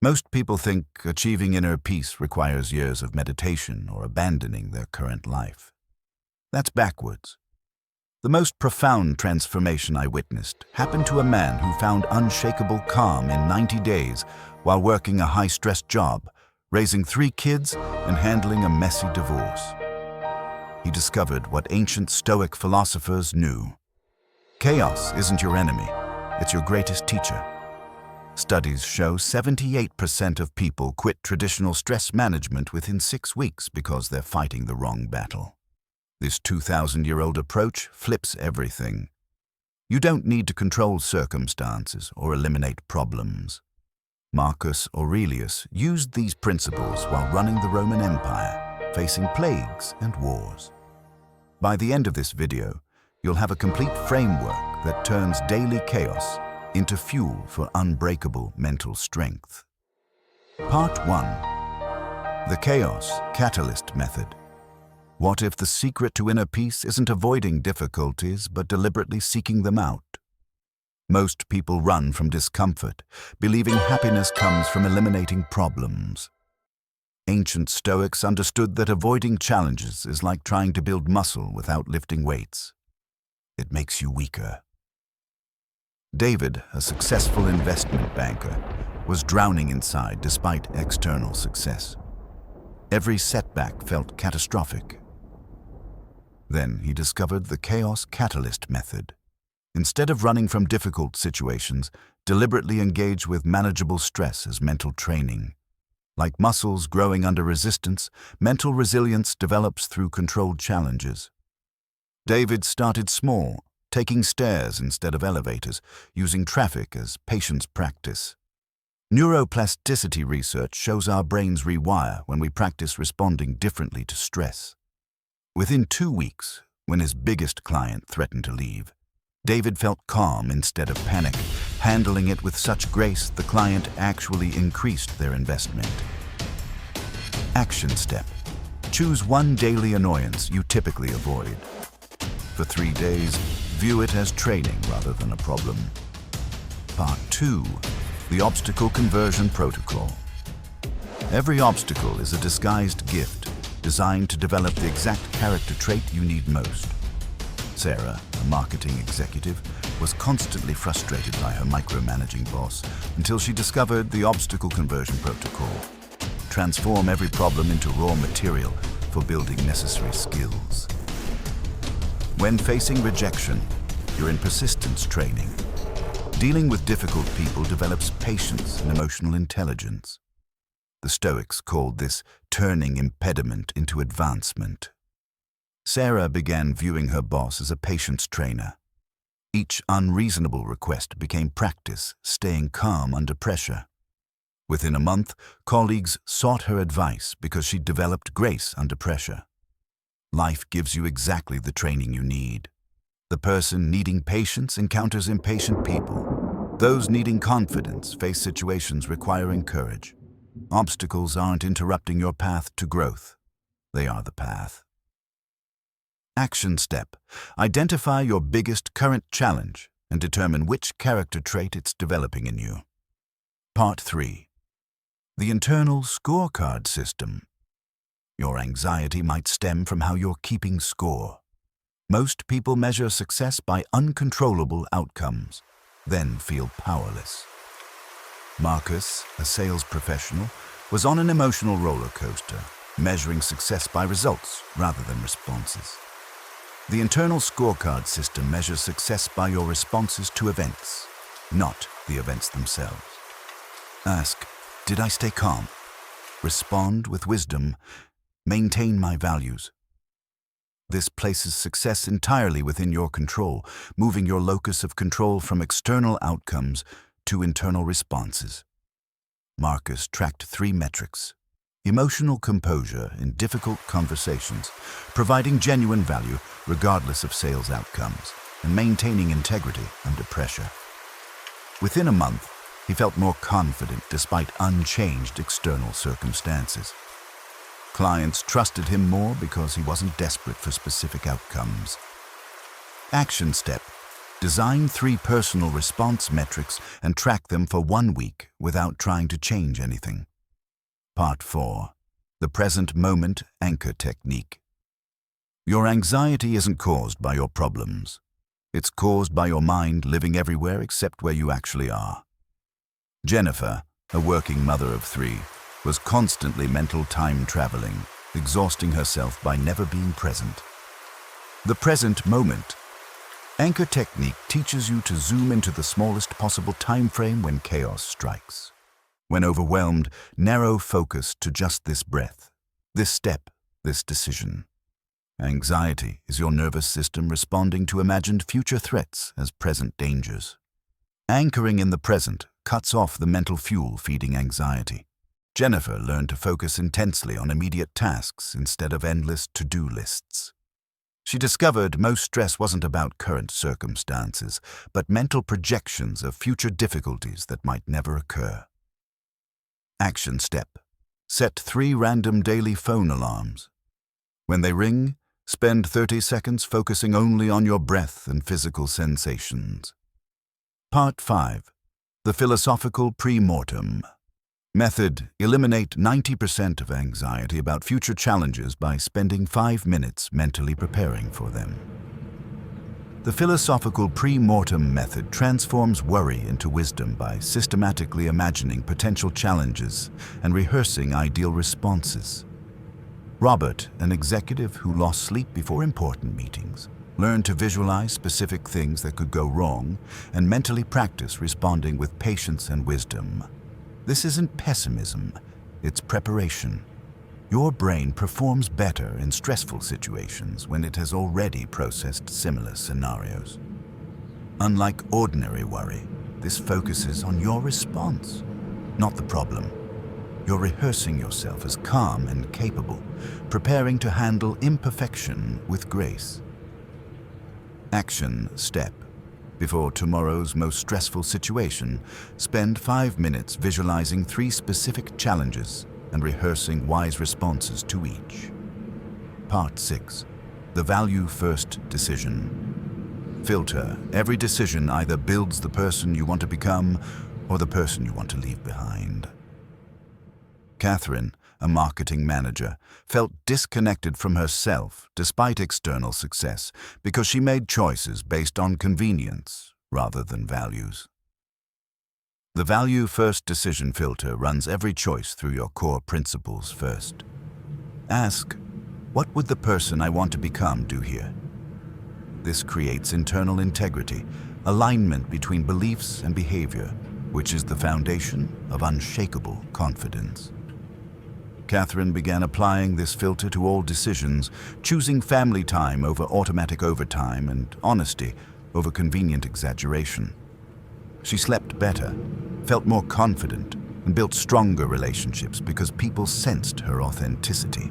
Most people think achieving inner peace requires years of meditation or abandoning their current life. That's backwards. The most profound transformation I witnessed happened to a man who found unshakable calm in 90 days while working a high-stress job, raising 3 kids and handling a messy divorce. He discovered what ancient Stoic philosophers knew. Chaos isn't your enemy, it's your greatest teacher. Studies show 78% of people quit traditional stress management within 6 weeks because they're fighting the wrong battle. This 2,000-year-old approach flips everything. You don't need to control circumstances or eliminate problems. Marcus Aurelius used these principles while running the Roman Empire, facing plagues and wars. By the end of this video, you'll have a complete framework that turns daily chaos into fuel for unbreakable mental strength. Part 1. The Chaos Catalyst Method. What if the secret to inner peace isn't avoiding difficulties, but deliberately seeking them out? Most people run from discomfort, believing happiness comes from eliminating problems. Ancient Stoics understood that avoiding challenges is like trying to build muscle without lifting weights. It makes you weaker. David, a successful investment banker, was drowning inside despite external success. Every setback felt catastrophic. Then he discovered the Chaos Catalyst Method. Instead of running from difficult situations, deliberately engage with manageable stress as mental training. Like muscles growing under resistance, mental resilience develops through controlled challenges. David started small, taking stairs instead of elevators, using traffic as patience practice. Neuroplasticity research shows our brains rewire when we practice responding differently to stress. Within 2 weeks, when his biggest client threatened to leave, David felt calm instead of panic, handling it with such grace the client actually increased their investment. Action step. Choose one daily annoyance you typically avoid. For 3 days, view it as training rather than a problem. Part 2. The Obstacle Conversion Protocol. Every obstacle is a disguised gift designed to develop the exact character trait you need most. Sarah, a marketing executive, was constantly frustrated by her micromanaging boss until she discovered the Obstacle Conversion Protocol. Transform every problem into raw material for building necessary skills. When facing rejection, you're in persistence training. Dealing with difficult people develops patience and emotional intelligence. The Stoics called this turning impediment into advancement. Sarah began viewing her boss as a patience trainer. Each unreasonable request became practice, staying calm under pressure. Within a month, colleagues sought her advice because she developed grace under pressure. Life gives you exactly the training you need. The person needing patience encounters impatient people. Those needing confidence face situations requiring courage. Obstacles aren't interrupting your path to growth. They are the path. Action step. Identify your biggest current challenge and determine which character trait it's developing in you. Part 3. The internal scorecard system. Your anxiety might stem from how you're keeping score. Most people measure success by uncontrollable outcomes, then feel powerless. Marcus, a sales professional, was on an emotional roller coaster, measuring success by results rather than responses. The internal scorecard system measures success by your responses to events, not the events themselves. Ask, did I stay calm? Respond with wisdom. Maintain my values. This places success entirely within your control, moving your locus of control from external outcomes to internal responses. Marcus tracked 3 metrics: emotional composure in difficult conversations, providing genuine value regardless of sales outcomes, and maintaining integrity under pressure. Within a month, he felt more confident despite unchanged external circumstances. Clients trusted him more because he wasn't desperate for specific outcomes. Action step. Design 3 personal response metrics and track them for 1 week without trying to change anything. Part 4. The present moment anchor technique. Your anxiety isn't caused by your problems. It's caused by your mind living everywhere except where you actually are. Jennifer, a working mother of 3, was constantly mental time traveling, exhausting herself by never being present. The present moment anchor technique teaches you to zoom into the smallest possible time frame when chaos strikes. When overwhelmed, narrow focus to just this breath, this step, this decision. Anxiety is your nervous system responding to imagined future threats as present dangers. Anchoring in the present cuts off the mental fuel feeding anxiety. Jennifer learned to focus intensely on immediate tasks instead of endless to-do lists. She discovered most stress wasn't about current circumstances, but mental projections of future difficulties that might never occur. Action step. Set 3 random daily phone alarms. When they ring, spend 30 seconds focusing only on your breath and physical sensations. Part 5. The philosophical pre-mortem. Method: eliminate 90% of anxiety about future challenges by spending 5 minutes mentally preparing for them. The philosophical pre-mortem method transforms worry into wisdom by systematically imagining potential challenges and rehearsing ideal responses. Robert, an executive who lost sleep before important meetings, learned to visualize specific things that could go wrong and mentally practice responding with patience and wisdom. This isn't pessimism, it's preparation. Your brain performs better in stressful situations when it has already processed similar scenarios. Unlike ordinary worry, this focuses on your response, not the problem. You're rehearsing yourself as calm and capable, preparing to handle imperfection with grace. Action step. Before tomorrow's most stressful situation, spend 5 minutes visualizing 3 specific challenges and rehearsing wise responses to each. Part 6. The value-first decision. Filter. Every decision either builds the person you want to become or the person you want to leave behind. Catherine, a marketing manager, felt disconnected from herself despite external success because she made choices based on convenience rather than values. The value-first decision filter runs every choice through your core principles first. Ask, what would the person I want to become do here? This creates internal integrity, alignment between beliefs and behavior, which is the foundation of unshakable confidence. Catherine began applying this filter to all decisions, choosing family time over automatic overtime and honesty over convenient exaggeration. She slept better, felt more confident, and built stronger relationships because people sensed her authenticity.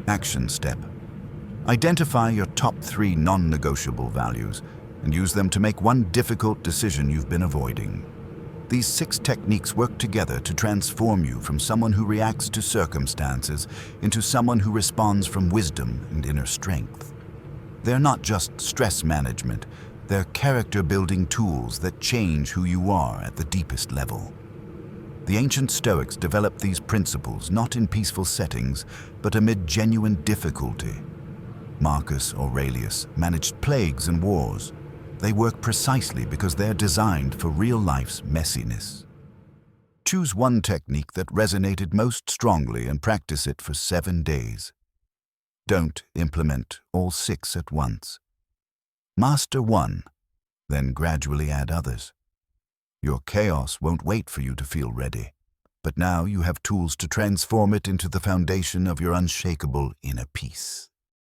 Action step. Identify your top 3 non-negotiable values and use them to make one difficult decision you've been avoiding. These 6 techniques work together to transform you from someone who reacts to circumstances into someone who responds from wisdom and inner strength. They're not just stress management, they're character-building tools that change who you are at the deepest level. The ancient Stoics developed these principles not in peaceful settings, but amid genuine difficulty. Marcus Aurelius managed plagues and wars. They work precisely because they're designed for real life's messiness. Choose one technique that resonated most strongly and practice it for 7 days. Don't implement all 6 at once. Master one, then gradually add others. Your chaos won't wait for you to feel ready, but now you have tools to transform it into the foundation of your unshakable inner peace.